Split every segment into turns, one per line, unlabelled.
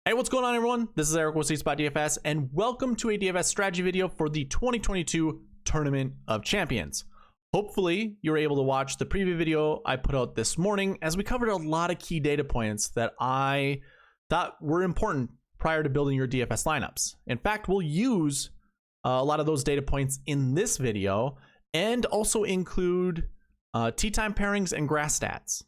Hey, what's going on, everyone? This is Eric with SweetSpotDFS, and welcome to a DFS strategy video for the 2022 Tournament of Champions. Hopefully, you were able to watch the preview video I put out this morning, as we covered a lot of key data points that I thought were important prior to building your DFS lineups. In fact, we'll use a lot of those data points in this video, and also include tee time pairings and grass stats.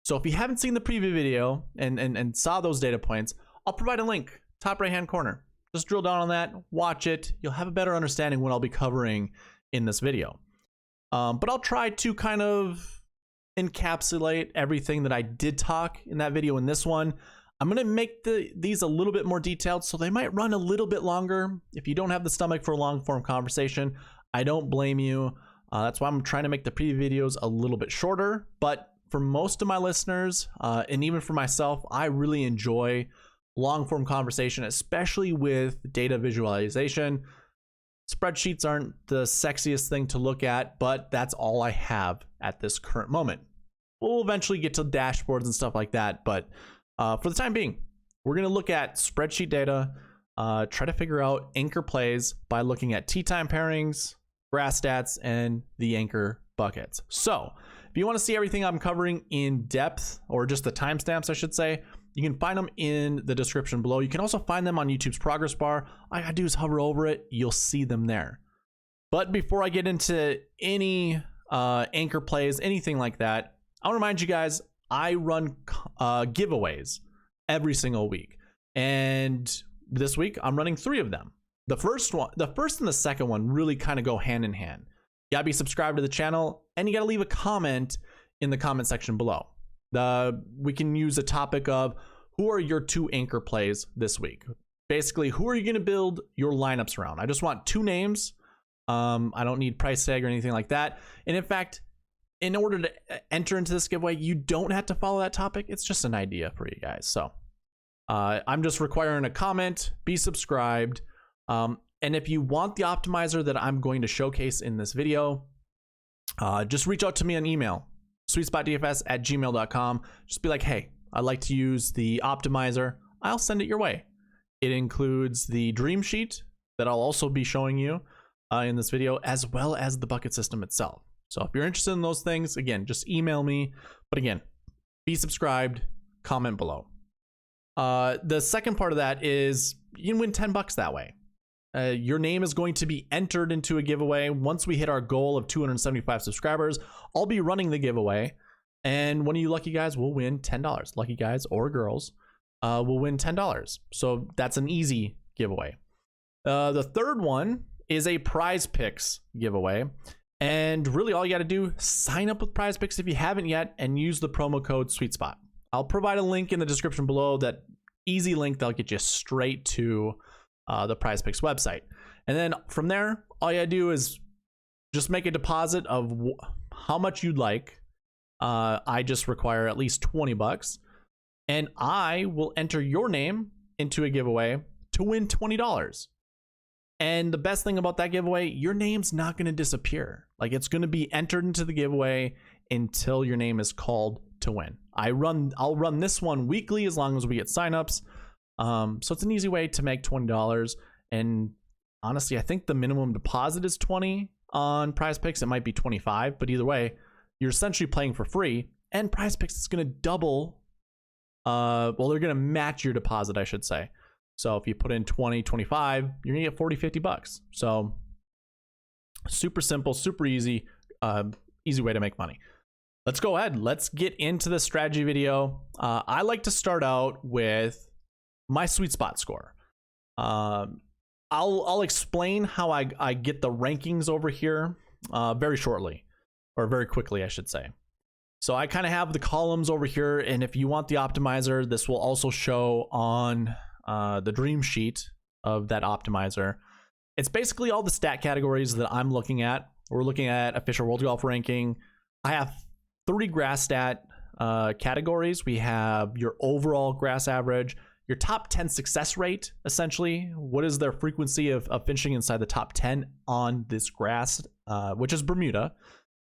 So if you haven't seen the preview video and saw those data points, I'll provide a link, top right hand corner. Just drill down on that, watch it. You'll have a better understanding what I'll be covering in this video. But I'll try to kind of encapsulate everything that I did talk in that video in this one. I'm gonna make these a little bit more detailed, so they might run a little bit longer. If you don't have the stomach for a long form conversation, I don't blame you. That's why I'm trying to make the preview videos a little bit shorter. But for most of my listeners, and even for myself, I really enjoy long form conversation, especially with data visualization. Spreadsheets aren't the sexiest thing to look at, but that's all I have at this current moment. We'll eventually get to dashboards and stuff like that, but for the time being, we're going to look at spreadsheet data, try to figure out anchor plays by looking at tee time pairings, grass stats, and the anchor buckets. So if you want to see everything I'm covering in depth, or just the timestamps, I should say, you can find them in the description below. You can also find them on YouTube's progress bar. All I gotta do is hover over it. You'll see them there. But before I get into any anchor plays, anything like that, I'll remind you guys, I run giveaways every single week. And this week, I'm running 3 of them. The first and the second one really kind of go hand in hand. You gotta be subscribed to the channel, and you gotta leave a comment in the comment section below. We can use a topic of who are your 2 anchor plays this week. Basically, who are you going to build your lineups around? I just want 2 names. I don't need price tag or anything like that. And in fact, in order to enter into this giveaway, you don't have to follow that topic. It's just an idea for you guys. So I'm just requiring a comment, be subscribed. And if you want the optimizer that I'm going to showcase in this video, just reach out to me on email. SweetSpotDFS@gmail.com. Just be like, hey, I'd like to use the optimizer. I'll send it your way. It includes the dream sheet that I'll also be showing you in this video, as well as the bucket system itself. So if you're interested in those things, again, just email me. But again, be subscribed, comment below. The second part of that is you can win $10 that way. Your name is going to be entered into a giveaway. Once we hit our goal of 275 subscribers, I'll be running the giveaway, and one of you lucky guys will win $10. Lucky guys or girls will win $10. So that's an easy giveaway. The third one is a Prize Picks giveaway, and really all you got to do, sign up with Prize Picks if you haven't yet, and use the promo code SweetSpot. I'll provide a link in the description below, that easy link that'll get you straight to the Prize Picks website. And then from there, all you gotta do is just make a deposit of how much you'd like. I just require at least $20, and I will enter your name into a giveaway to win $20. And the best thing about that giveaway, your name's not gonna disappear. Like, it's gonna be entered into the giveaway until your name is called to win. I'll run this one weekly as long as we get signups. So it's an easy way to make $20. And honestly, I think the minimum deposit is 20 on Prize Picks. It might be 25, but either way, you're essentially playing for free, and Prize Picks is going to double. Well, they're going to match your deposit, I should say. So if you put in 20, 25, you're going to get 40, $50. So super simple, super easy, easy way to make money. Let's go ahead. Let's get into the strategy video. I like to start out with my sweet spot score. I'll explain how I get the rankings over here very shortly, or very quickly, I should say. So I kind of have the columns over here, and if you want the optimizer, this will also show on the dream sheet of that optimizer. It's basically all the stat categories that I'm looking at. We're looking at official world golf ranking. I have 3 grass stat categories. We have your overall grass average, your top 10 success rate, essentially. What is their frequency of finishing inside the top 10 on this grass, which is Bermuda.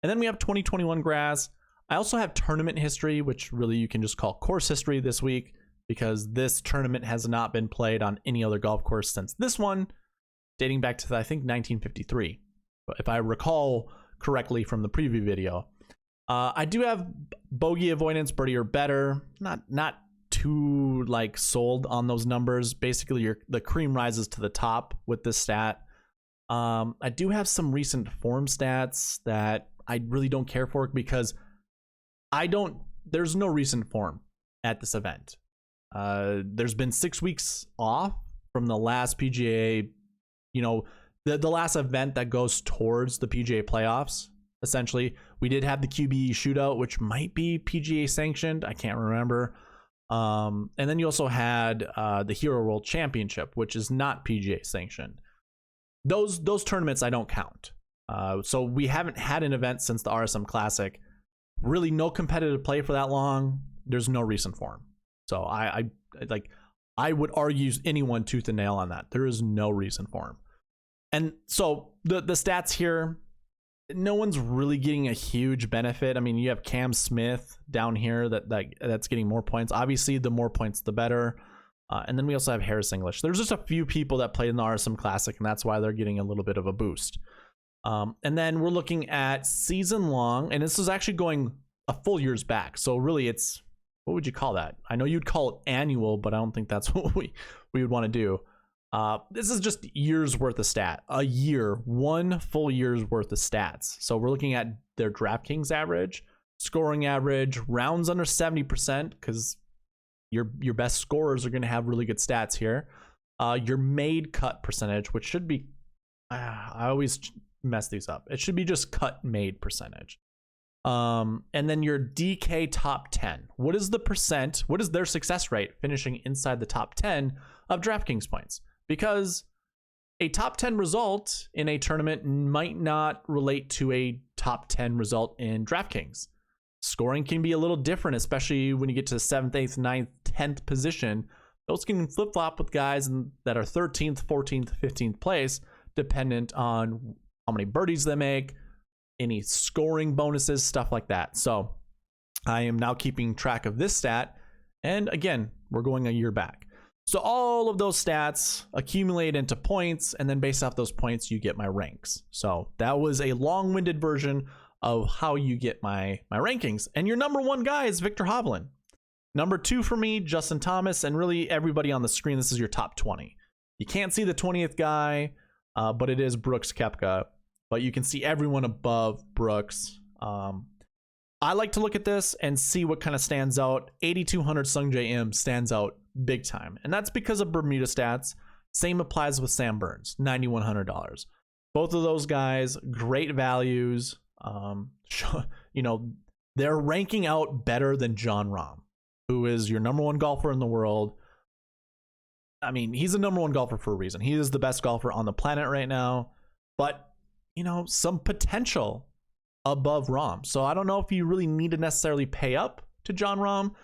And then we have 2021 grass. I also have tournament history, which really you can just call course history this week. because this tournament has not been played on any other golf course since this one, dating back to, I think, 1953. But if I recall correctly from the preview video. I do have bogey avoidance, birdie or better. Not too like sold on those numbers. Basically, the cream rises to the top with this stat. I do have some recent form stats that I really don't care for because there's no recent form at this event. There's been 6 weeks off from the last PGA, the last event that goes towards the PGA playoffs. Essentially, we did have the QBE shootout, which might be PGA sanctioned. I can't remember. And then you also had the Hero World Championship, which is not PGA sanctioned. Those tournaments I don't count. So we haven't had an event since the RSM Classic. Really, no competitive play for that long. There's no recent form. So I would argue anyone tooth and nail on that. There is no recent form. And so the stats here, no one's really getting a huge benefit. I mean, you have Cam Smith down here that's getting more points. Obviously, the more points, the better. And then we also have Harris English. There's just a few people that played in the RSM Classic, and that's why they're getting a little bit of a boost. And then we're looking at season long, and this is actually going a full year's back. So really, it's, what would you call that? I know you'd call it annual, but I don't think that's what we would want to do. This is just years worth of stat. A year, 1 full year's worth of stats. So we're looking at their DraftKings average, scoring average, rounds under 70%, because your best scorers are going to have really good stats here. Your made cut percentage, which should be, I always mess these up. It should be just cut made percentage. And then your DK top 10. What is the percent? What is their success rate finishing inside the top 10 of DraftKings points? Because a top 10 result in a tournament might not relate to a top 10 result in DraftKings. Scoring can be a little different, especially when you get to the 7th, 8th, 9th, 10th position. Those can flip-flop with guys that are 13th, 14th, 15th place, dependent on how many birdies they make, any scoring bonuses, stuff like that. So I am now keeping track of this stat. And again, we're going a year back. So all of those stats accumulate into points, and then based off those points, you get my ranks. So that was a long-winded version of how you get my rankings. And your number 1 guy is Victor Hovland. Number 2 for me, Justin Thomas, and really everybody on the screen, this is your top 20. You can't see the 20th guy, but it is Brooks Koepka. But you can see everyone above Brooks. I like to look at this and see what kind of stands out. 8,200 Sungjae Im stands out big time. And that's because of Bermuda stats. Same applies with Sam Burns, $9,100. Both of those guys, great values. They're ranking out better than Jon Rahm, who is your number 1 golfer in the world. I mean, he's the number 1 golfer for a reason. He is the best golfer on the planet right now. But, some potential above Rahm. So I don't know if you really need to necessarily pay up to Jon Rahm,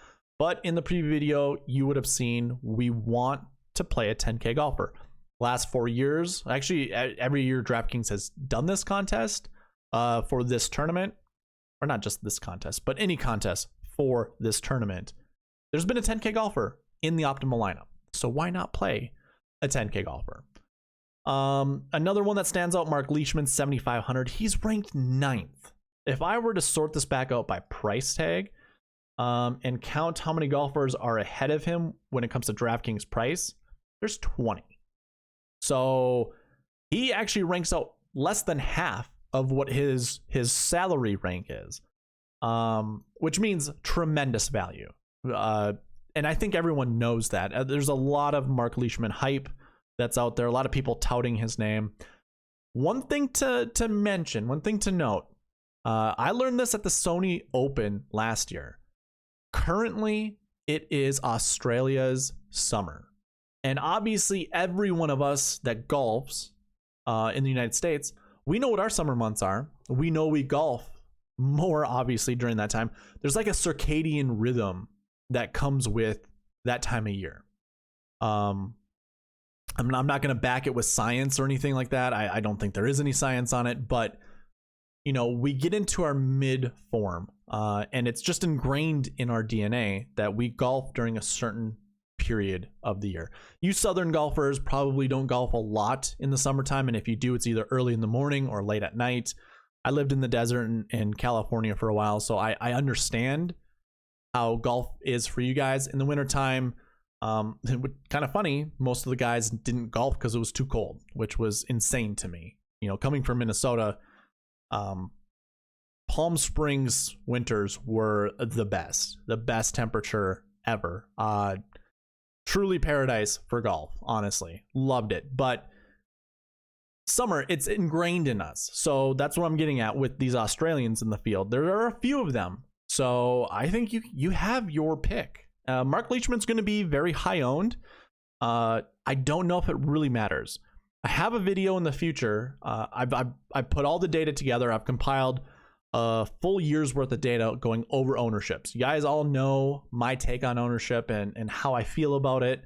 but in the preview video, you would have seen we want to play a 10K golfer. Last 4 years, actually every year DraftKings has done this contest for this tournament, or not just this contest, but any contest for this tournament. There's been a 10K golfer in the optimal lineup. So why not play a 10K golfer? Another one that stands out, Mark Leishman, 7,500. He's ranked 9th. If I were to sort this back out by price tag and count how many golfers are ahead of him when it comes to DraftKings price, there's 20. So he actually ranks out less than half of what his salary rank is, which means tremendous value. And I think everyone knows that. There's a lot of Mark Leishman hype that's out there. A lot of people touting his name. One thing to mention, one thing to note, I learned this at the Sony Open last year. Currently, it is Australia's summer. And obviously, every one of us that golfs in the United States, we know what our summer months are. We know we golf more, obviously, during that time. There's like a circadian rhythm that comes with that time of year. I'm not going to back it with science or anything like that. I don't think there is any science on it, but we get into our mid form, and it's just ingrained in our DNA that we golf during a certain period of the year. You southern golfers probably don't golf a lot in the summertime, and if you do, it's either early in the morning or late at night. I lived in the desert in California for a while, so I understand how golf is for you guys in the wintertime. Kind of funny, most of the guys didn't golf because it was too cold, which was insane to me. You know, coming from Minnesota, Palm Springs winters were the best temperature ever. Truly paradise for golf, honestly. Loved it. But summer, it's ingrained in us. So that's what I'm getting at with these Australians in the field. There are a few of them. So I think you have your pick. Mark Leishman's going to be very high owned. I don't know if it really matters. I have a video in the future. I put all the data together. I've compiled a full year's worth of data going over ownerships. You guys all know my take on ownership and how I feel about it.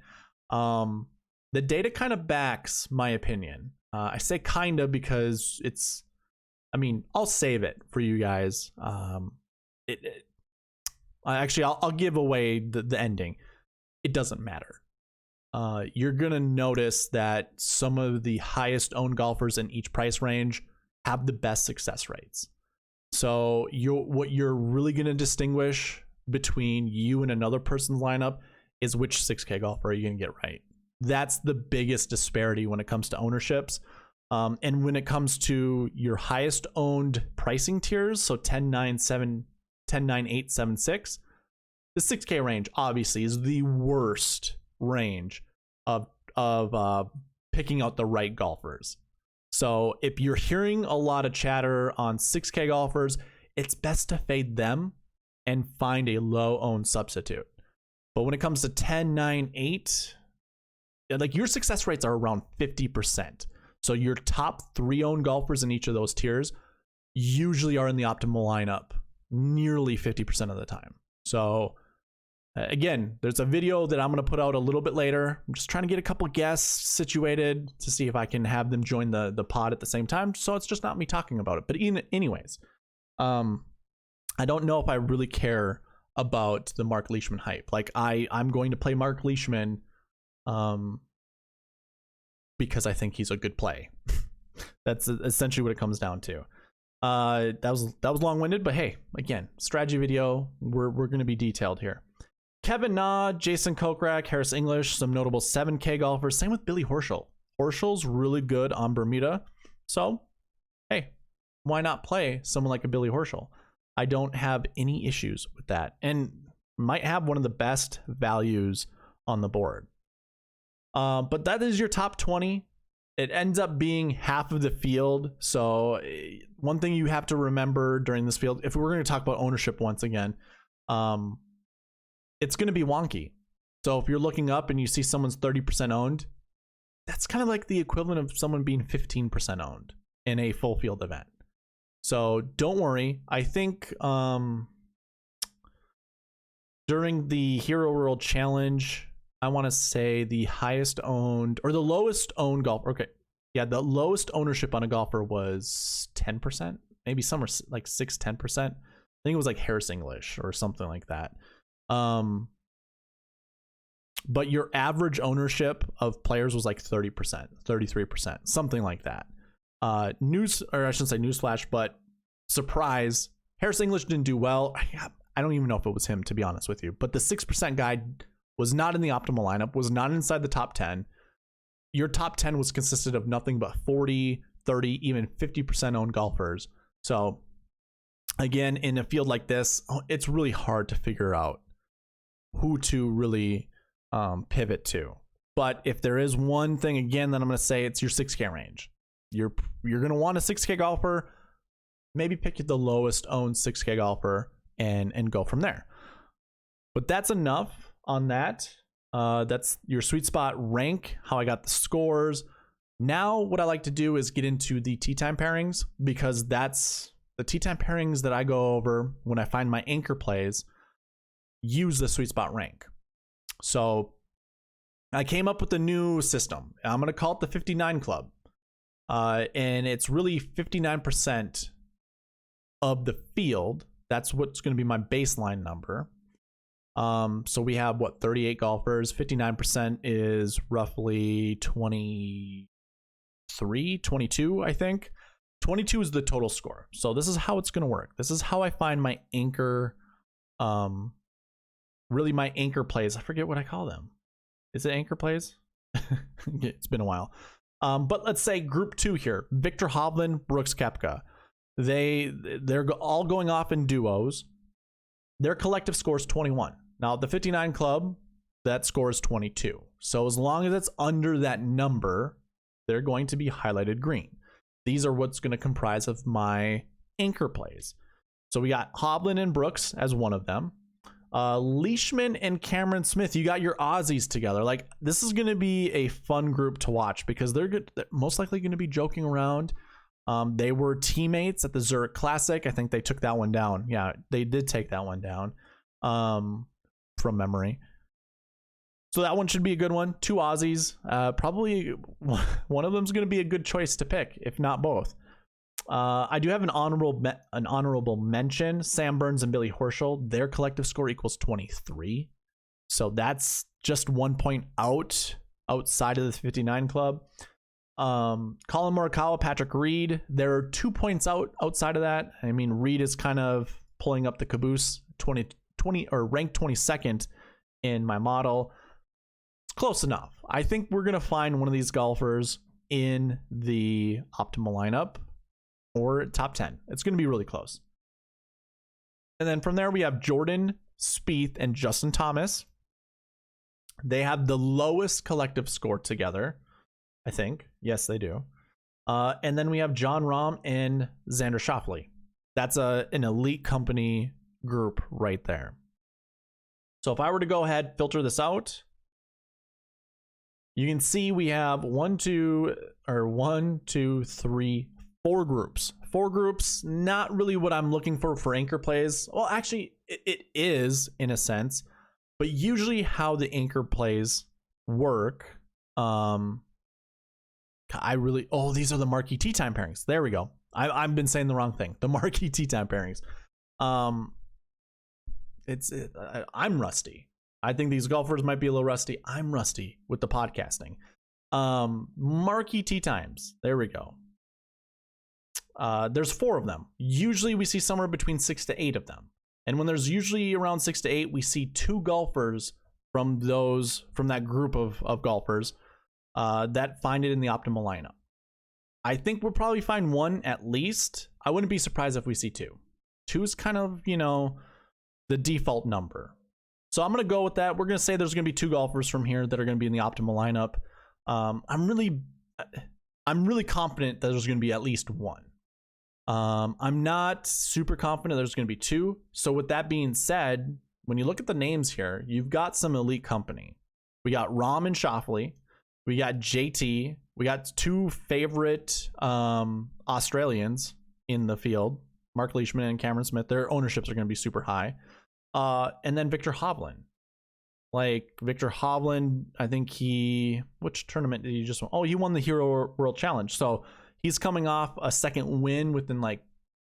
The data kind of backs my opinion. I say kind of because I'll save it for you guys. I'll give away the ending. It doesn't matter. You're gonna notice that some of the highest owned golfers in each price range have the best success rates. So what you're really gonna distinguish between you and another person's lineup is which 6K golfer are you gonna get right. That's the biggest disparity when it comes to ownerships. And when it comes to your highest owned pricing tiers, so 10, 9, 7, 10, 9, 8, 7, 6, the 6K range obviously is the worst range of picking out the right golfers. So if you're hearing a lot of chatter on 6K golfers, it's best to fade them and find a low owned substitute. But when it comes to 10, 9, 8, like your success rates are around 50%. So your top 3 owned golfers in each of those tiers usually are in the optimal lineup nearly 50% of the time. So again, there's a video that I'm going to put out a little bit later. I'm just trying to get a couple guests situated to see if I can have them join the pod at the same time. So it's just not me talking about it. But anyways, I don't know if I really care about the Mark Leishman hype. Like I'm going to play Mark Leishman because I think he's a good play. That's essentially what it comes down to. That was long-winded, but hey, again, strategy video. We're going to be detailed here. Kevin Na, Jason Kokrak, Harris English, some notable 7K golfers. Same with Billy Horschel. Horschel's really good on Bermuda. So, hey, why not play someone like a Billy Horschel? I don't have any issues with that, and might have one of the best values on the board. But that is your top 20. It ends up being half of the field. So one thing you have to remember during this field, if we're going to talk about ownership once again, it's going to be wonky. So if you're looking up and you see someone's 30% owned, that's kind of like the equivalent of someone being 15% owned in a full field event. So don't worry. I think during the Hero World Challenge, I want to say the highest owned or the lowest owned golfer. Okay. Yeah. The lowest ownership on a golfer was 10%, maybe somewhere like 6-10%. I think it was like Harris English or something like that. But your average ownership of players was like 30%, 33%, something like that. Newsflash, but surprise, Harris English didn't do well. I don't even know if it was him, to be honest with you, but the 6% guy was not in the optimal lineup, was not inside the top 10. Your top 10 was consisted of nothing but 40, 30, even 50% owned golfers. So again, in a field like this, it's really hard to figure out who to really pivot to. But if there is one thing, again, that I'm going to say, it's your 6K range. You're going to want a 6K golfer, maybe pick the lowest owned 6K golfer and go from there. But that's enough on that. That's your SweetSpot rank, how I got the scores. Now what I like to do is get into the tee time pairings, because that's the tee time pairings that I go over when I find my anchor plays use the SweetSpot rank. So I came up with a new system. I'm going to call it the 59 Club. And it's really 59% of the field. That's what's going to be my baseline number. So we have what, 38 golfers. 59% is roughly 23, 22, I think. 22 is the total score. So this is how it's going to work. This is how I find my anchor, really my anchor plays. I forget what I call them. Is it anchor plays? It's been a while. But let's say group 2 here, Victor Hovland, Brooks Koepka. They're all going off in duos. Their collective score is 21. Now the 59 club, that score is 22. So as long as it's under that number, they're going to be highlighted green. These are what's going to comprise of my anchor plays. So we got Hovland and Brooks as one of them. Leishman and Cameron Smith, you got your Aussies together. Like, this is going to be a fun group to watch because they're most likely going to be joking around. They were teammates at the Zurich Classic. I think they took that one down. Yeah, they did take that one down from memory. So that one should be a good one. 2 Aussies. Probably one of them is going to be a good choice to pick, if not both. I do have an honorable mention. Sam Burns and Billy Horschel. Their collective score equals 23. So that's just 1 point outside of the 59 club. Colin Morikawa, Patrick Reed. They're 2 points outside of that. I mean, Reed is kind of pulling up the caboose. 20 or ranked 22nd in my model. It's close enough. I think we're gonna find one of these golfers in the optimal lineup or top 10. It's gonna be really close. And then from there we have Jordan Spieth and Justin Thomas. They have the lowest collective score together, I think. Yes, they do. And then we have John Rahm and Xander Schauffele. That's an elite company group right there. So if I were to go ahead, filter this out, you can see we have 4 groups. 4 groups, not really what I'm looking for anchor plays. Well, actually, it is in a sense, but usually how the anchor plays work, these are the marquee tee time pairings. There we go. I've been saying the wrong thing. The marquee tee time pairings. I'm rusty. I think these golfers might be a little rusty. I'm rusty with the podcasting. Marquee tee times. There we go. There's 4 of them. Usually we see somewhere between 6 to 8 of them. And when there's usually around 6 to 8, we see 2 golfers from that group of golfers that find it in the optimal lineup. I think we'll probably find 1 at least. I wouldn't be surprised if we see 2. 2 is kind of, the default number. So I'm going to go with that. We're going to say there's going to be 2 golfers from here that are going to be in the optimal lineup. I'm really confident that there's going to be at least 1. I'm not super confident there's going to be 2. So with that being said, when you look at the names here, you've got some elite company. We got Rahm and Schauffele. We got JT. We got 2 favorite Australians in the field, Mark Leishman and Cameron Smith. Their ownerships are going to be super high. And then Victor Hovland. Like, Victor Hovland, I think which tournament did he just win? Oh, he won the Hero World Challenge. So he's coming off a second win within like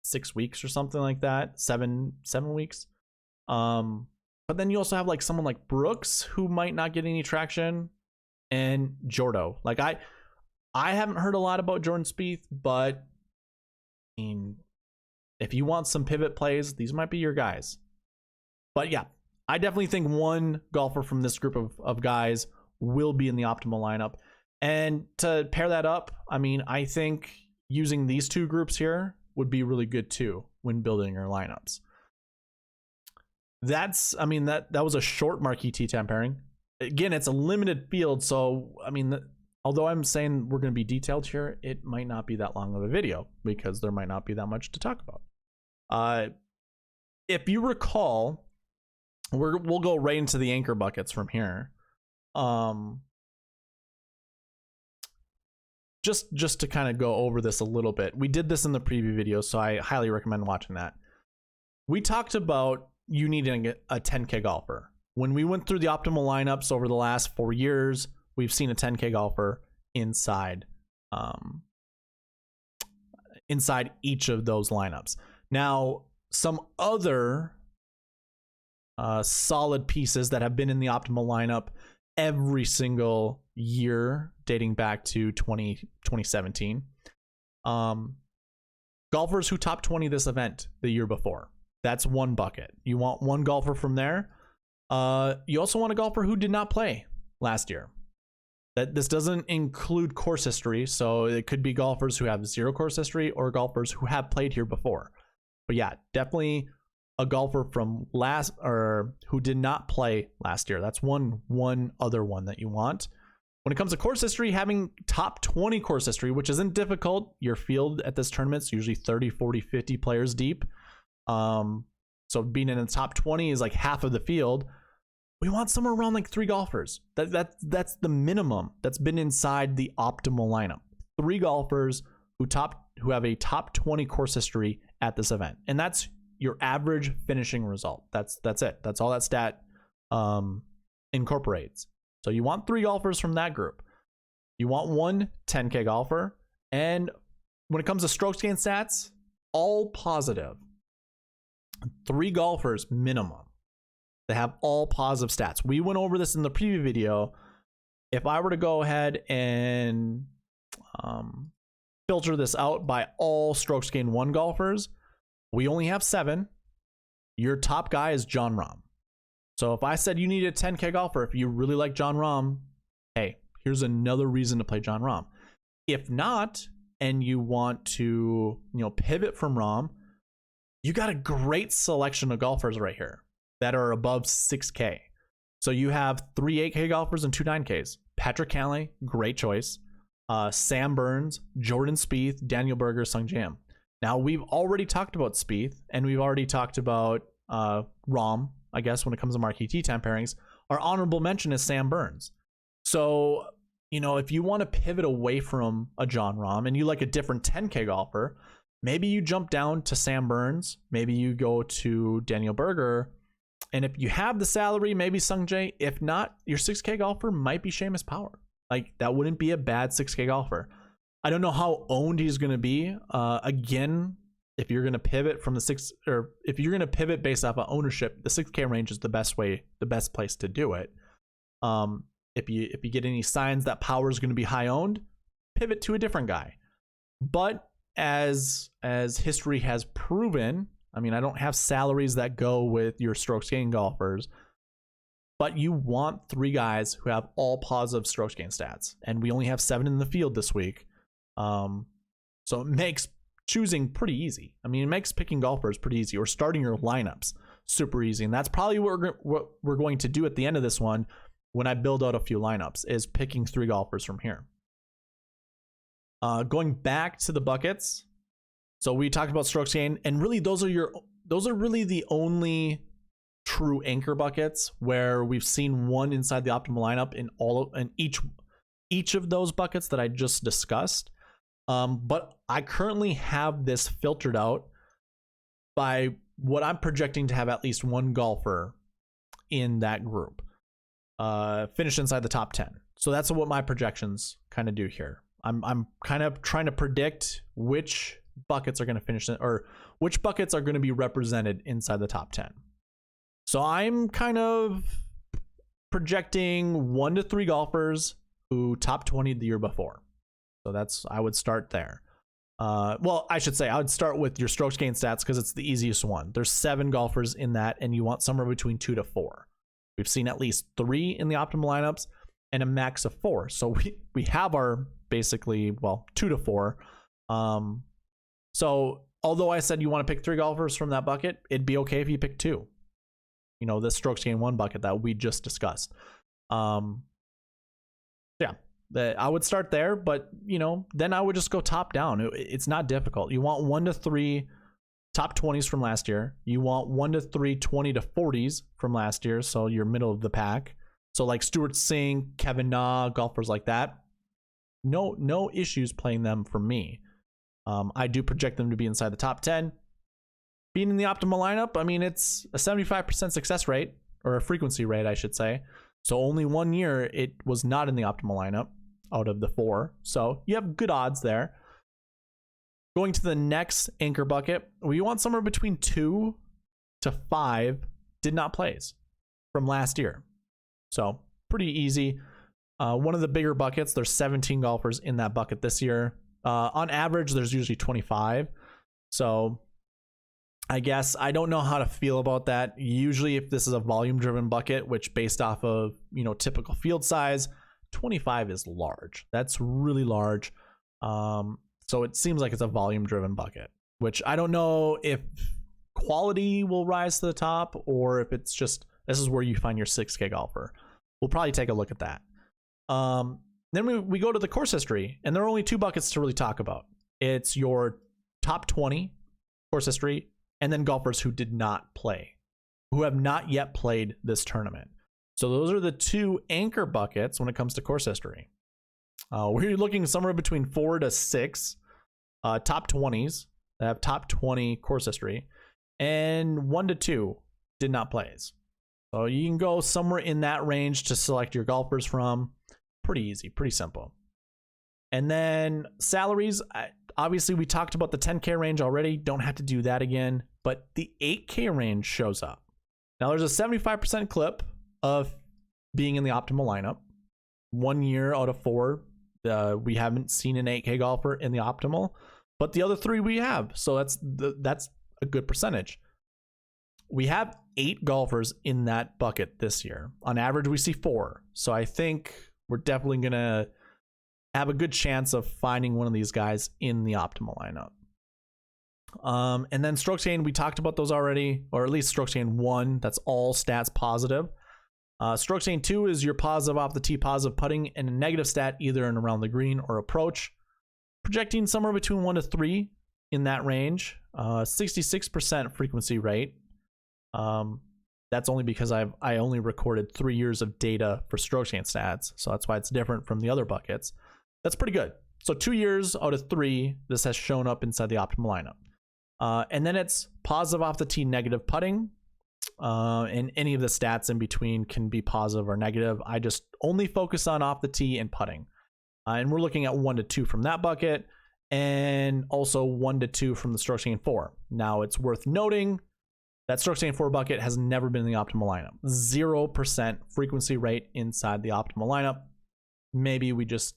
6 weeks or something like that. 7 weeks. But then you also have like someone like Brooks who might not get any traction, and Jordo. Like, I haven't heard a lot about Jordan Spieth, but I mean, if you want some pivot plays, these might be your guys. But yeah, I definitely think 1 golfer from this group of guys will be in the optimal lineup. And to pair that up, I mean, I think using these 2 groups here would be really good too when building your lineups. That was a short marquee tee time pairing. Again, it's a limited field, so I mean, although I'm saying we're going to be detailed here, it might not be that long of a video because there might not be that much to talk about. If you recall, we'll go right into the anchor buckets from here. Just to kind of go over this a little bit. We did this in the preview video, so I highly recommend watching that. We talked about you needing a 10K golfer. When we went through the optimal lineups over the last 4 years, we've seen a 10K golfer inside each of those lineups. Now, some other solid pieces that have been in the optimal lineup every single year dating back to 2017. Golfers who top 20 this event the year before. That's one bucket. You want one golfer from there. You also want a golfer who did not play last year. This doesn't include course history, so it could be golfers who have 0 course history or golfers who have played here before. But yeah, definitely a golfer from last or who did not play last year. That's one other one that you want. When it comes to course history, having top 20 course history, which isn't difficult. Your field at this tournament is usually 30, 40, 50 players deep. So being in the top 20 is like half of the field. We want somewhere around like 3 golfers. That's the minimum that's been inside the optimal lineup. 3 golfers who have a top 20 course history at this event, and that's your average finishing result. That's it. That's all that stat incorporates. So you want 3 golfers from that group. You want one 10K golfer, and when it comes to strokes gained stats, all positive. 3 golfers minimum. They have all positive stats. We went over this in the preview video. If I were to go ahead and filter this out by all strokes gained 1 golfers, we only have 7. Your top guy is Jon Rahm. So if I said you need a 10K golfer, if you really like Jon Rahm, hey, here's another reason to play Jon Rahm. If not, and you want to, pivot from Rahm, you got a great selection of golfers right here that are above 6K. So you have 3 8K golfers and 2 9Ks. Patrick Cantlay, great choice. Sam Burns, Jordan Spieth, Daniel Berger, Sung Jae. Now, we've already talked about Spieth, and we've already talked about Rahm, I guess, when it comes to Marquee T10 pairings. Our honorable mention is Sam Burns. So, if you want to pivot away from a Jon Rahm and you like a different 10K golfer, maybe you jump down to Sam Burns. Maybe you go to Daniel Berger. And if you have the salary, maybe Sung Jae. If not, your 6K golfer might be Seamus Power. Like, that wouldn't be a bad 6K golfer. I don't know how owned he's going to be. Again, if you're going to pivot from if you're going to pivot based off of ownership, the 6K range is the best place to do it. If you get any signs that Power is going to be high owned, pivot to a different guy. But as history has proven, I mean, I don't have salaries that go with your strokes gained golfers, but you want 3 guys who have all positive strokes gained stats, and we only have 7 in the field this week. So it makes choosing pretty easy. I mean, it makes picking golfers pretty easy, or starting your lineups super easy. And that's probably what we're going to do at the end of this one when I build out a few lineups, is picking 3 golfers from here. Going back to the buckets. So we talked about strokes gained, and really those are really the only true anchor buckets where we've seen one inside the optimal lineup in each of those buckets that I just discussed. But I currently have this filtered out by what I'm projecting to have at least 1 golfer in that group finish inside the top 10. So that's what my projections kind of do here. I'm kind of trying to predict which buckets are going to finish or which buckets are going to be represented inside the top 10. So I'm kind of projecting 1 to 3 golfers who top 20 the year before. So I would start there. Well, I should say I would start with your strokes gained stats because it's the easiest one. There's 7 golfers in that, and you want somewhere between 2 to 4. We've seen at least 3 in the optimal lineups and a max of 4. So we have our basically, 2 to 4. So although I said you want to pick 3 golfers from that bucket, it'd be okay if you pick 2. The strokes gained 1 bucket that we just discussed. I would start there, but then I would just go top down. It's not difficult. You want 1 to 3 top 20s from last year. You want 1 to 3 20 to 40s from last year, so you're middle of the pack. So like Stuart Singh, Kevin Na, golfers like that. No issues playing them for me. I do project them to be inside the top 10. Being in the optimal lineup, I mean, it's a 75% success rate, or a frequency rate, I should say. So only 1 year it was not in the optimal lineup out of the 4. So you have good odds there. Going to the next anchor bucket, we want somewhere between 2 to 5 did not place from last year. So pretty easy. One of the bigger buckets, there's 17 golfers in that bucket this year. On average, there's usually 25. So I guess I don't know how to feel about that. Usually if this is a volume driven bucket, which based off of, typical field size, 25 is large. That's really large. So it seems like it's a volume driven bucket, which I don't know if quality will rise to the top or if it's just, this is where you find your 6K golfer. We'll probably take a look at that. Then we go to the course history, and there are only two buckets to really talk about. It's your top 20 course history, and then golfers who did not play, who have not yet played this tournament. So those are the two anchor buckets when it comes to course history. We're looking somewhere between 4 to 6 top 20s that have top 20 course history, and 1 to 2 did not plays. So you can go somewhere in that range to select your golfers from. Pretty easy, pretty simple. And then salaries, obviously we talked about the 10K range already. Don't have to do that again, but the 8K range shows up. Now there's a 75% clip of being in the optimal lineup. 1 year out of 4, we haven't seen an 8K golfer in the optimal, but the other 3 we have. So that's a good percentage. We have 8 golfers in that bucket this year. On average, we see 4. So I think we're definitely going to have a good chance of finding one of these guys in the optimal lineup. And then strokes gained, we talked about those already, or at least strokes gained 1. That's all stats positive. Strokes gained 2 is your positive off the tee, positive putting, and a negative stat either in around the green or approach. Projecting somewhere between 1 to 3 in that range. 66% frequency rate. That's only because I only recorded 3 years of data for strokes gained stats, so that's why it's different from the other buckets. That's pretty good. So 2 years out of 3, this has shown up inside the optimal lineup. And then it's positive off the tee, negative putting, and any of the stats in between can be positive or negative. I just only focus on off the tee and putting, and we're looking at 1 to 2 from that bucket, and also 1 to 2 from the strokes gained 4. Now it's worth noting that strokes gained 4 bucket has never been in the optimal lineup. 0% frequency rate inside the optimal lineup. Maybe we just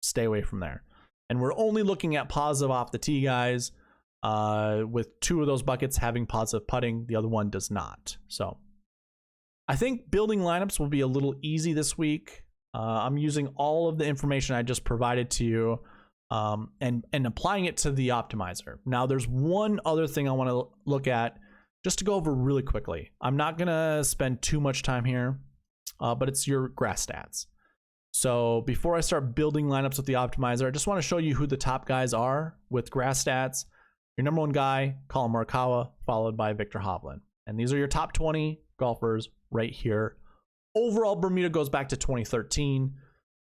stay away from there. And we're only looking at positive off the tee guys, with 2 of those buckets having positive putting. The other one does not. So I think building lineups will be a little easy this week. I'm using all of the information I just provided to you, and applying it to the optimizer. Now there's one other thing I want to look at, just to go over really quickly. I'm not going to spend too much time here, but it's your grass stats. So before I start building lineups with the optimizer, I just want to show you who the top guys are with grass stats. Your number 1 guy, Colin Morikawa, followed by Victor Hovland. And these are your top 20 golfers right here. Overall, Bermuda goes back to 2013.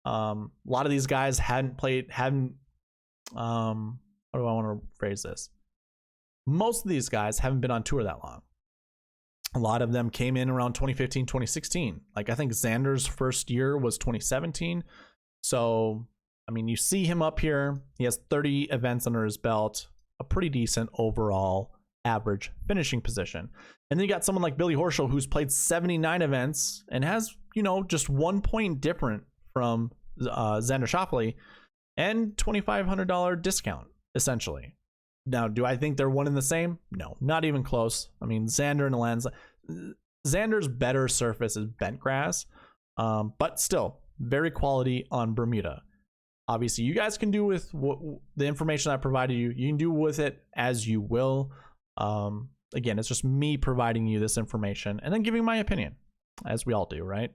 A lot of these guys how do I want to phrase this? Most of these guys haven't been on tour that long. A lot of them came in around 2015, 2016. Like I think Xander's first year was 2017. So, I mean, you see him up here. He has 30 events under his belt, a pretty decent overall average finishing position. And then you got someone like Billy Horschel, who's played 79 events and has, just 1 point different from Xander Schauffele and $2,500 discount, essentially. Now, do I think they're one and the same? No, not even close. I mean, Xander and Lanza, Xander's better surface is bent grass, but still very quality on Bermuda. Obviously, you guys can do with the information I provided you. You can do with it as you will. Again, it's just me providing you this information and then giving my opinion, as we all do, right?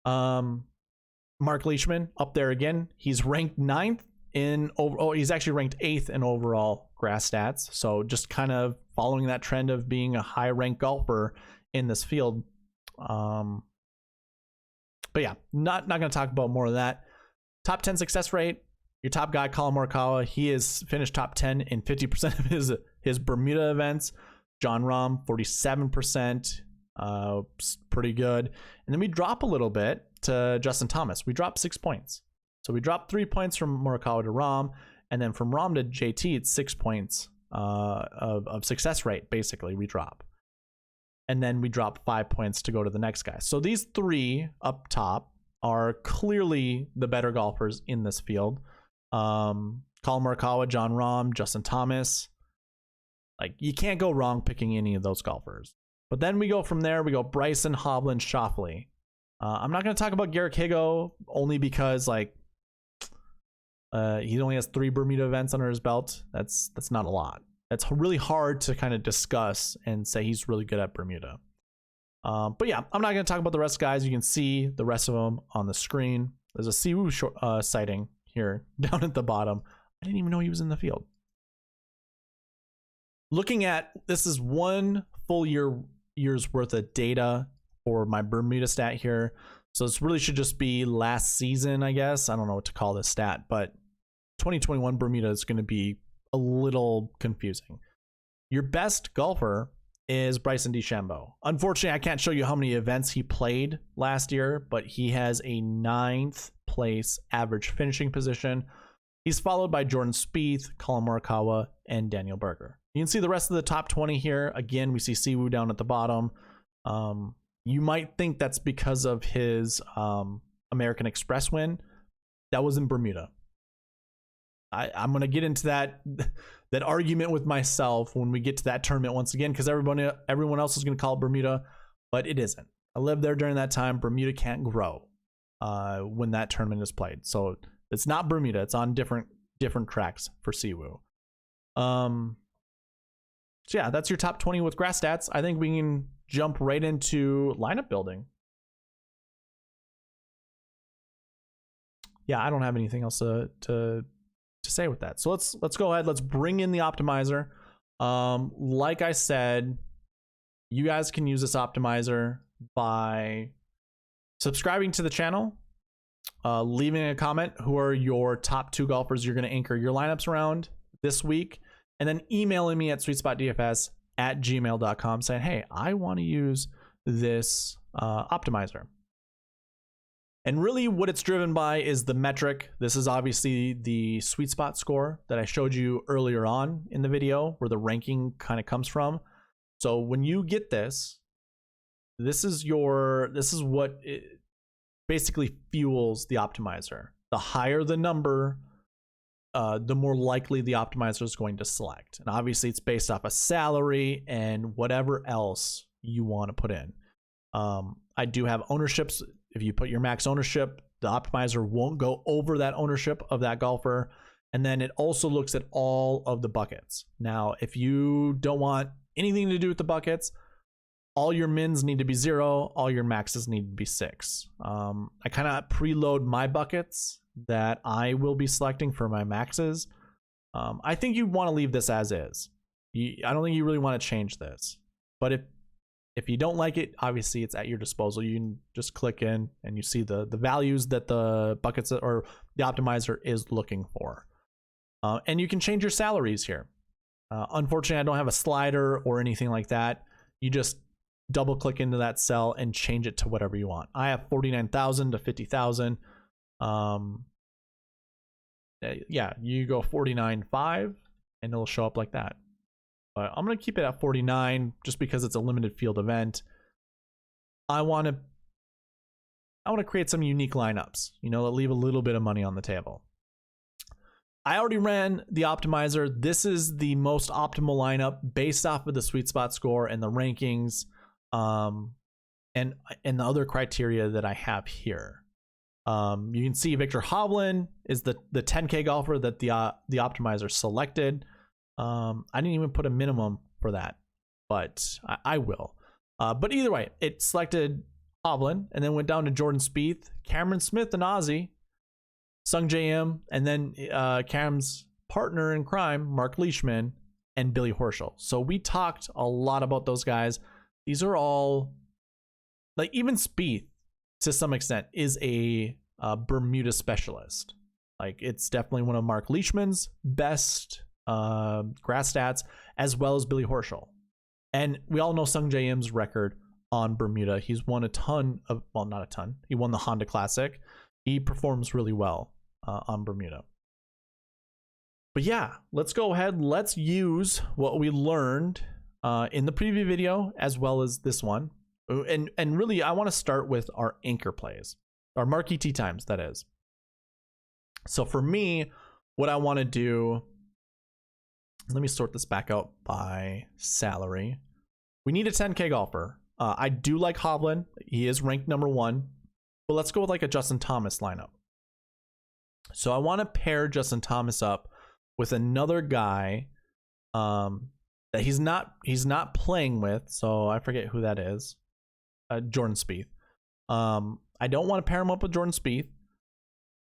Mark Leishman up there again. He's ranked 9th he's actually ranked 8th in overall grass stats. So just kind of following that trend of being a high ranked golfer in this field. But yeah, not going to talk about more of that. Top 10 success rate. Your top guy, Colin Morikawa, he has finished top 10 in 50% of his Bermuda events. John Rahm, 47%. Pretty good. And then we drop a little bit to Justin Thomas. We dropped 6 points. So we dropped 3 points from Morikawa to Rahm, and then from Rahm to JT, it's 6 points of success rate, basically, we drop. and then we drop 5 points to go to the next guy. So these three up top are clearly the better golfers in this field. Colin Morikawa, John Rahm, Justin Thomas. Like, you can't go wrong picking any of those golfers. But then we go from there, we go Bryson, Hovland, Schauffele. I'm not going to talk about Garrick Higo only because, like, he only has 3 Bermuda events under his belt. That's not a lot. That's really hard to kind of discuss and say he's really good at Bermuda. But yeah, I'm not going to talk about the rest, guys. You can see the rest of them on the screen. There's a Siwoo sighting here down at the bottom. I didn't even know he was in the field. Looking at, this is 1 full year's worth of data for my Bermuda stat here. So this really should just be last season, I guess. I don't know what to call this stat, but 2021 Bermuda is going to be a little confusing. Your best golfer is Bryson DeChambeau. Unfortunately, I can't show you how many events he played last year, but he has a 9th place average finishing position. He's followed by Jordan Spieth, Colin Morikawa, and Daniel Berger. You can see the rest of the top 20 here. Again, we see Siwoo down at the bottom. You might think that's because of his American Express win. That was in Bermuda. I'm going to get into that argument with myself when we get to that tournament once again, because everyone else is going to call it Bermuda, but it isn't. I lived there during that time. Bermuda can't grow when that tournament is played. So it's not Bermuda. It's on different tracks for Siwoo. So yeah, that's your top 20 with grass stats. I think we can jump right into lineup building. Yeah, I don't have anything else to say with that. So let's go ahead. Let's bring in the optimizer. Like I said, you guys can use this optimizer by subscribing to the channel, leaving a comment who are your top 2 golfers you're going to anchor your lineups around this week, and then emailing me at sweetspotdfs@gmail.com saying, hey, I want to use this optimizer. And really what it's driven by is the metric. This is obviously the sweet spot score that I showed you earlier on in the video, where the ranking kind of comes from. So when you get this, this is what it basically fuels the optimizer. The higher the number, the more likely the optimizer is going to select. And obviously it's based off a salary and whatever else you want to put in. I do have ownerships. If you put your max ownership, the optimizer won't go over that ownership of that golfer. And then it also looks at all of the buckets. Now, if you don't want anything to do with the buckets, all your mins need to be 0. All your maxes need to be 6. I kind of preload my buckets that I will be selecting for my maxes. I think you want to leave this as is. I don't think you really want to change this. But if you don't like it, obviously it's at your disposal. You can just click in and you see the values that the buckets or the optimizer is looking for. And you can change your salaries here. Unfortunately, I don't have a slider or anything like that. You just double click into that cell and change it to whatever you want. I have 49,000 to 50,000. Yeah, you go 49.5 and it'll show up like that. But I'm going to keep it at 49 just because it's a limited field event. I want to create some unique lineups, that leave a little bit of money on the table. I already ran the optimizer. This is the most optimal lineup based off of the sweet spot score and the rankings, and the other criteria that I have here. You can see Victor Hovland is the 10K golfer that the optimizer selected. I didn't even put a minimum for that, but I will. But either way, it selected Hovland and then went down to Jordan Spieth, Cameron Smith, an Aussie, Sung J M, and then Cam's partner in crime, Mark Leishman, and Billy Horschel. So we talked a lot about those guys. These are all, like, even Spieth to some extent is a Bermuda specialist. Like, it's definitely one of Mark Leishman's best grass stats, as well as Billy Horschel. And we all know Sung J M's record on Bermuda. He's won a ton of, well, not a ton. He won the Honda Classic. He performs really well on Bermuda. But yeah, let's go ahead. Let's use what we learned in the preview video as well as this one. And really, I want to start with our anchor plays, our marquee tee times, that is. So for me, what I want to do, let me sort this back out by salary. We need a 10K golfer. I do like Hovland. He is ranked #1, but let's go with like a Justin Thomas lineup. So I want to pair Justin Thomas up with another guy that he's not playing with. So I forget who that is. Jordan Spieth. I don't want to pair him up with Jordan Spieth,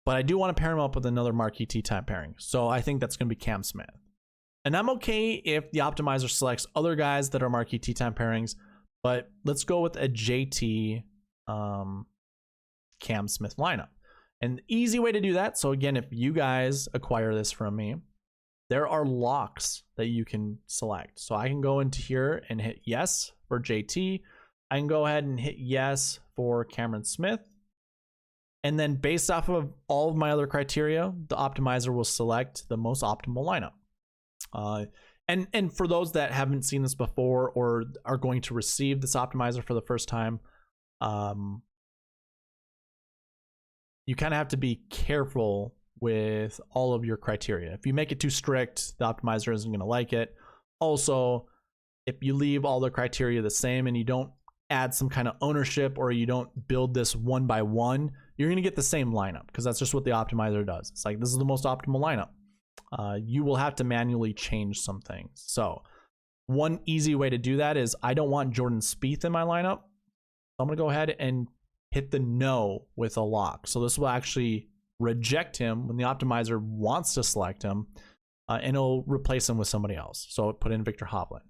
but I do want to pair him up with another marquee tee time pairing. So I think that's going to be Cam Smith. And I'm okay if the optimizer selects other guys that are marquee tee time pairings, but let's go with a JT Cam Smith lineup. And the easy way to do that, so again, if you guys acquire this from me, there are locks that you can select. So I can go into here and hit yes for JT. I can go ahead and hit yes for Cameron Smith. And then based off of all of my other criteria, the optimizer will select the most optimal lineup. And for those that haven't seen this before or are going to receive this optimizer for the first time, you kind of have to be careful with all of your criteria. If you make it too strict, the optimizer isn't going to like it. Also, if you leave all the criteria the same and you don't add some kind of ownership or you don't build this one by one, you're going to get the same lineup because that's just what the optimizer does. It's like, this is the most optimal lineup. You will have to manually change some things. So one easy way to do that is I don't want Jordan Spieth in my lineup. So I'm going to go ahead and hit the no with a lock. So this will actually reject him when the optimizer wants to select him, and it'll replace him with somebody else. So put in Victor Hovland.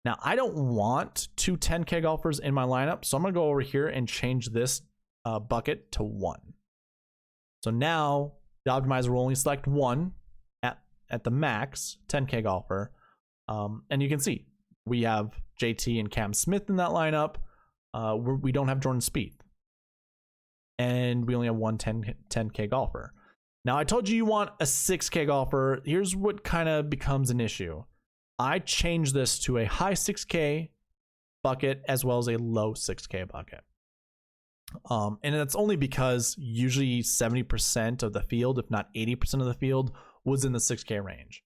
Now, I don't want two 10K golfers in my lineup, so I'm going to go over here and change this bucket to 1. So now the optimizer will only select 1 at the max 10K golfer. And you can see we have JT and Cam Smith in that lineup. We don't have Jordan Spieth. And we only have one 10K golfer. Now, I told you want a 6K golfer. Here's what kind of becomes an issue. I changed this to a high 6K bucket as well as a low 6K bucket. And that's only because usually 70% of the field, if not 80% of the field, was in the 6K range.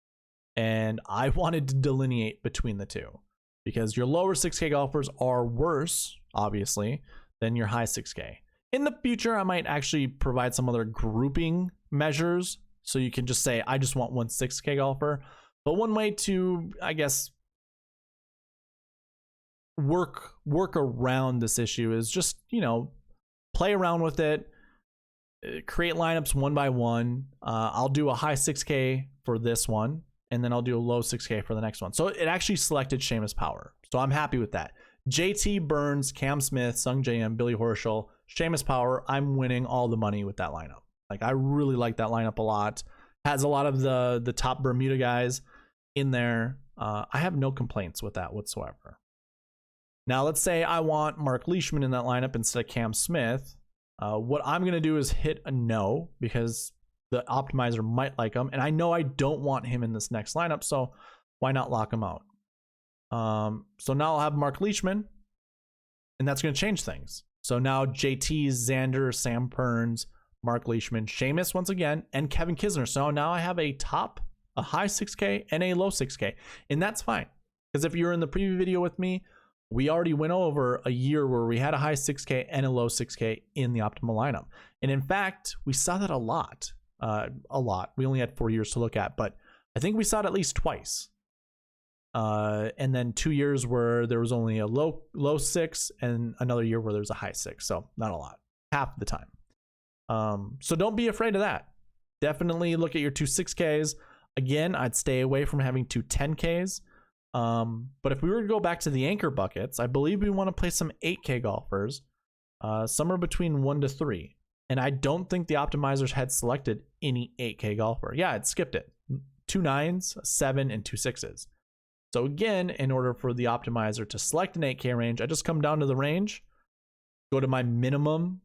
And I wanted to delineate between the two because your lower 6K golfers are worse, obviously, than your high 6K. In the future, I might actually provide some other grouping measures so you can just say, I just want one 6K golfer. But one way to, I guess, work around this issue is just, play around with it, create lineups one by one. I'll do a high 6K for this one, and then I'll do a low 6K for the next one. So it actually selected Seamus Power. So I'm happy with that. JT Burns, Cam Smith, Sung J.M., Billy Horschel, Seamus Power. I'm winning all the money with that lineup. Like, I really like that lineup a lot. Has a lot of the top Bermuda guys in there. I have no complaints with that whatsoever. Now, let's say I want Mark Leishman in that lineup instead of Cam Smith. What I'm going to do is hit a no because the optimizer might like him. And I know I don't want him in this next lineup, so why not lock him out? So now I'll have Mark Leishman, and that's going to change things. So now JT, Xander, Sam Burns, Mark Leishman, Seamus once again, and Kevin Kisner. So now I have a high 6K and a low 6K, and that's fine. Because if you're in the preview video with me, we already went over a year where we had a high 6K and a low 6K in the optimal lineup. And in fact, we saw that a lot. We only had 4 years to look at, but I think we saw it at least twice. And then 2 years where there was only a low 6 and another year where there's a high 6. So not a lot, half the time. So don't be afraid of that. Definitely look at your two 6Ks. Again, I'd stay away from having two 10Ks. But if we were to go back to the anchor buckets, I believe we want to play some 8K golfers, somewhere between 1 to 3. And I don't think the optimizers had selected any 8K golfer. Yeah, it skipped it. 2 9s, a 7, and 2 6s. So again, in order for the optimizer to select an 8K range, I just come down to the range, go to my minimum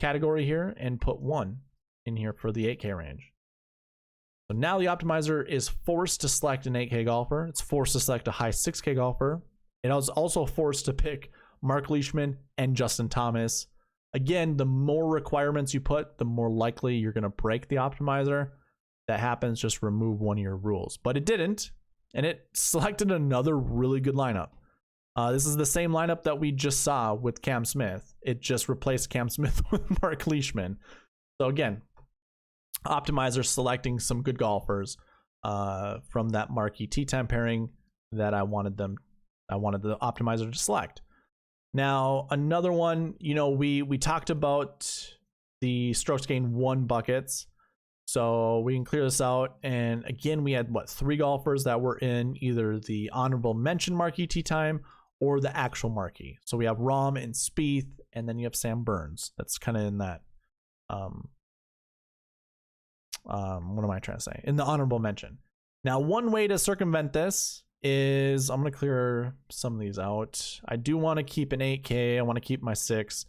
category here, and put 1 in here for the 8K range. So now the optimizer is forced to select an 8K golfer. It's forced to select a high 6K golfer. And I was also forced to pick Mark Leishman and Justin Thomas. Again, the more requirements you put, the more likely you're going to break the optimizer. That happens, just remove one of your rules. But it didn't, and it selected another really good lineup. This is the same lineup that we just saw with Cam Smith. It just replaced Cam Smith with Mark Leishman. So again, optimizer selecting some good golfers from that Marquee tee time pairing that I wanted the optimizer to select. Now, another one, you know, we talked about the strokes gained 1 buckets. So we can clear this out. And again, we had 3 golfers that were in either the honorable mention Marquee tee time or the actual Marquee. So we have Rahm and Spieth, and then you have Sam Burns. That's kind of in that, what am I trying to say? In the honorable mention. Now, one way to circumvent this is, I'm going to clear some of these out. I do want to keep an 8K. I want to keep my 6.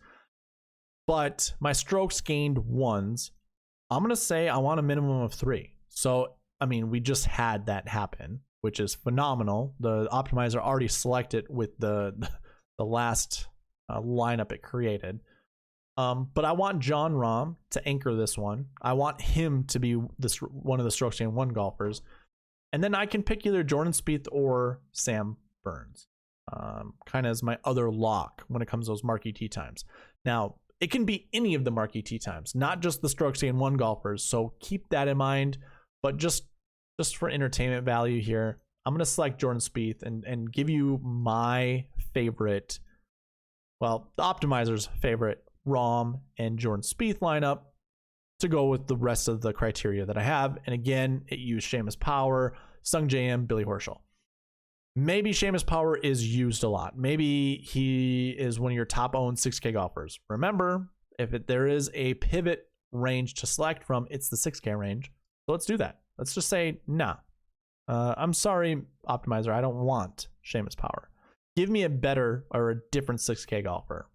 But my strokes gained 1s, I'm going to say I want a minimum of 3. So, I mean, we just had that happen, which is phenomenal. The optimizer already selected with the last lineup it created. But I want John Rahm to anchor this one. I want him to be one of the strokes gained 1 golfers. And then I can pick either Jordan Spieth or Sam Burns, kind of as my other lock when it comes to those Marquee tee times. Now, it can be any of the Marquee tee times, not just the strokes gained 1 golfers. So keep that in mind. But just for entertainment value here, I'm going to select Jordan Spieth and give you my favorite, well, the optimizer's favorite Rahm and Jordan Spieth lineup to go with the rest of the criteria that I have. And again, it used Seamus Power, Sung J.M., Billy Horschel. Maybe Seamus Power is used a lot. Maybe he is one of your top owned 6K golfers. Remember, if there is a pivot range to select from, it's the 6K range. So let's do that. Let's just say, nah. I'm sorry, optimizer, I don't want Seamus Power. Give me a better or a different 6K golfer.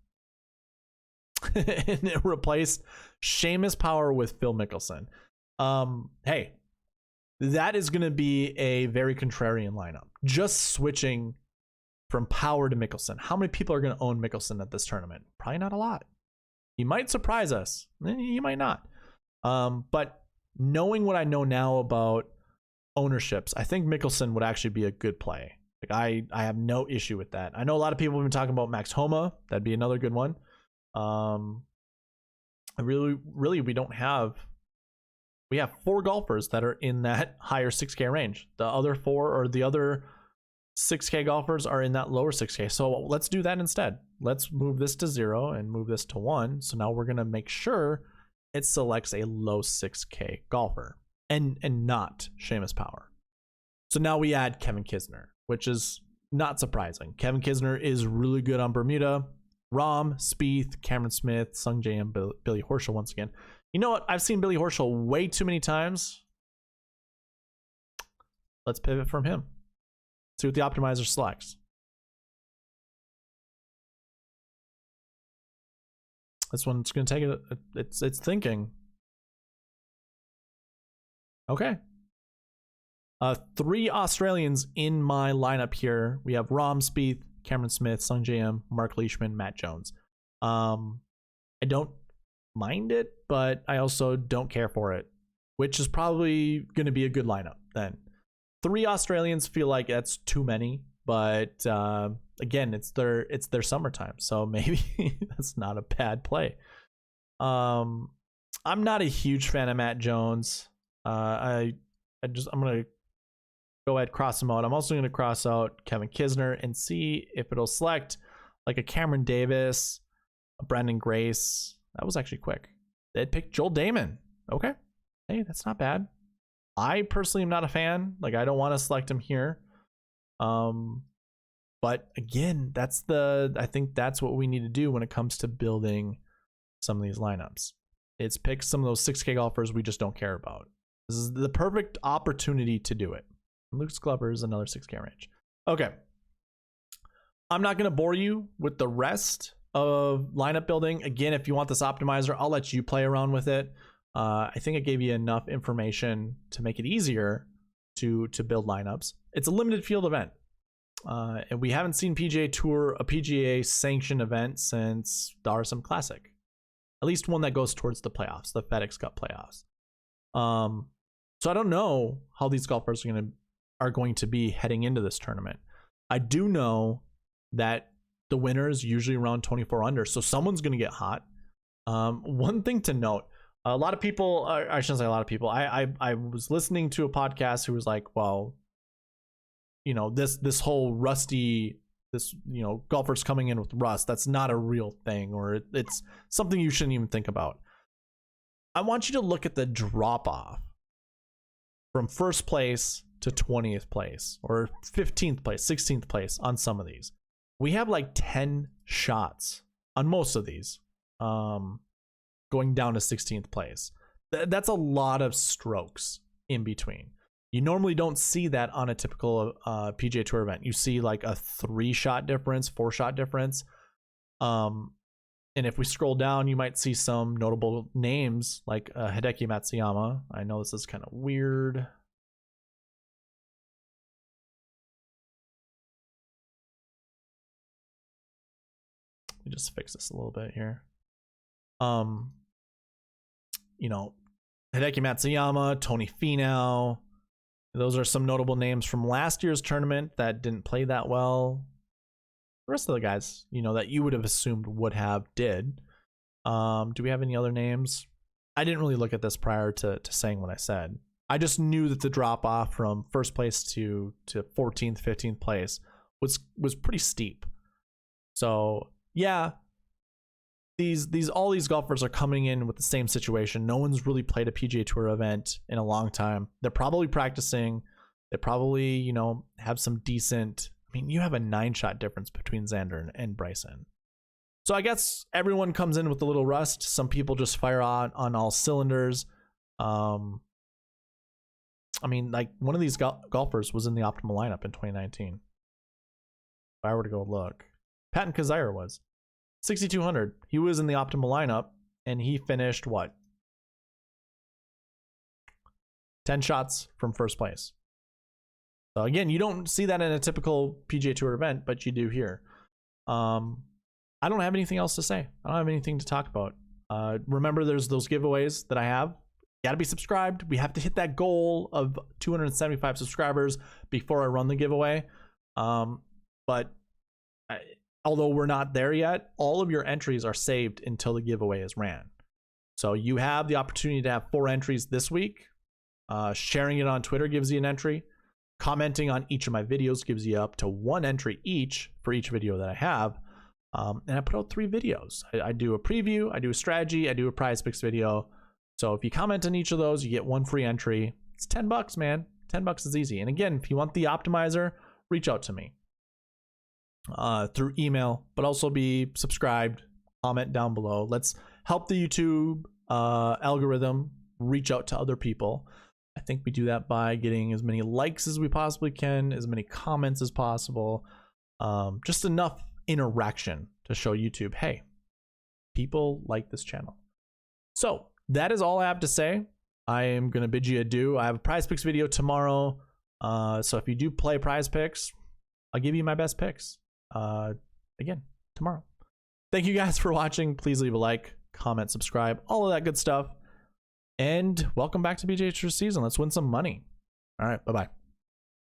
And it replaced Seamus Power with Phil Mickelson. Hey, that is going to be a very contrarian lineup. Just switching from Power to Mickelson. How many people are going to own Mickelson at this tournament? Probably not a lot. He might surprise us. He might not. But knowing what I know now about ownerships, I think Mickelson would actually be a good play. Like I have no issue with that. I know a lot of people have been talking about Max Homa. That'd be another good one. Really, we don't have. We have 4 golfers that are in that higher 6K range. The other 4 or the other 6K golfers are in that lower 6K. So let's do that instead. Let's move this to 0 and move this to 1. So now we're going to make sure it selects a low 6K golfer and not Seamus Power. So now we add Kevin Kisner, which is not surprising. Kevin Kisner is really good on Bermuda. Rahm, Spieth, Cameron Smith, Sung J.M., Billy Horschel once again. You know what? I've seen Billy Horschel way too many times. Let's pivot from him. See what the optimizer selects. This one's going to take it. It's thinking. Okay. 3 Australians in my lineup here. We have Rahm, Spieth, Cameron Smith, Sung J.M., Mark Leishman, Matt Jones. I don't mind it, but I also don't care for it, which is probably going to be a good lineup then. 3 Australians feel like that's too many, but again, it's their summertime, so maybe that's not a bad play. I'm not a huge fan of Matt Jones. I'm gonna go ahead, cross him out. I'm also gonna cross out Kevin Kisner and see if it'll select like a Cameron Davis, a Brandon Grace. That was actually quick. They'd pick Joel Damon. Okay. Hey, that's not bad. I personally am not a fan. Like, I don't want to select him here. But again, I think that's what we need to do when it comes to building some of these lineups. It's pick some of those 6K golfers we just don't care about. This is the perfect opportunity to do it. Luke Glover is another 6K range. Okay. I'm not going to bore you with the rest of lineup building. Again, if you want this optimizer, I'll let you play around with it. I think I gave you enough information to make it easier to build lineups. It's a limited field event. And we haven't seen PGA Tour, a PGA sanctioned event since the RSM Classic. At least one that goes towards the playoffs, the FedEx Cup playoffs. So I don't know how these golfers are going to be heading into this tournament. I do know that the winner is usually around 24 under, so someone's going to get hot. One thing to note, a lot of people, I shouldn't say a lot of people, I was listening to a podcast who was like, well, you know, this whole rusty, this, you know, golfers coming in with rust, that's not a real thing, or it's something you shouldn't even think about. I want you to look at the drop off from first place to 20th place, or 15th place, 16th place on some of these. We have like 10 shots on most of these, going down to 16th place. That's a lot of strokes in between. You normally don't see that on a typical PGA Tour event. You see like a 3-shot difference, 4-shot difference. And if we scroll down, you might see some notable names like Hideki Matsuyama. I know this is kind of weird. Let me just fix this a little bit here. You know, Hideki Matsuyama, Tony Finau. Those are some notable names from last year's tournament that didn't play that well. The rest of the guys, you know, that you would have assumed would have, did. Do we have any other names? I didn't really look at this prior to saying what I said. I just knew that the drop off from first place to 14th, 15th place was pretty steep. So yeah, all these golfers are coming in with the same situation. No one's really played a PGA Tour event in a long time. They're probably practicing. They probably, you know, have some decent. I mean, you have a 9-shot difference between Xander and Bryson. So I guess everyone comes in with a little rust. Some people just fire on all cylinders. I mean, like one of these golfers was in the optimal lineup in 2019. If I were to go look, Patton Kizzire was 6,200. He was in the optimal lineup, and he finished what? 10 shots from first place. So again, you don't see that in a typical PGA Tour event, but you do here. I don't have anything else to say. I don't have anything to talk about. Remember, there's those giveaways that I have. You gotta be subscribed. We have to hit that goal of 275 subscribers before I run the giveaway. But although we're not there yet, all of your entries are saved until the giveaway is ran. So you have the opportunity to have 4 entries this week. Sharing it on Twitter gives you an entry. Commenting on each of my videos gives you up to 1 entry each for each video that I have. And I put out 3 videos. I do a preview, I do a strategy, I do a prize picks video. So if you comment on each of those, you get 1 free entry. It's $10, man. $10 is easy. And again, if you want the optimizer, reach out to me through email, but also be subscribed, comment down below. Let's help the YouTube algorithm reach out to other people. I think we do that by getting as many likes as we possibly can, as many comments as possible, just enough interaction to show YouTube, hey, people like this channel. So that is all I have to say. I am going to bid you adieu. I have a prize picks video tomorrow. So if you do play prize picks, I'll give you my best picks again tomorrow. Thank you guys for watching. Please leave a like, comment, subscribe, all of that good stuff. And welcome back to PGA Tour season. Let's win some money. All right, bye-bye.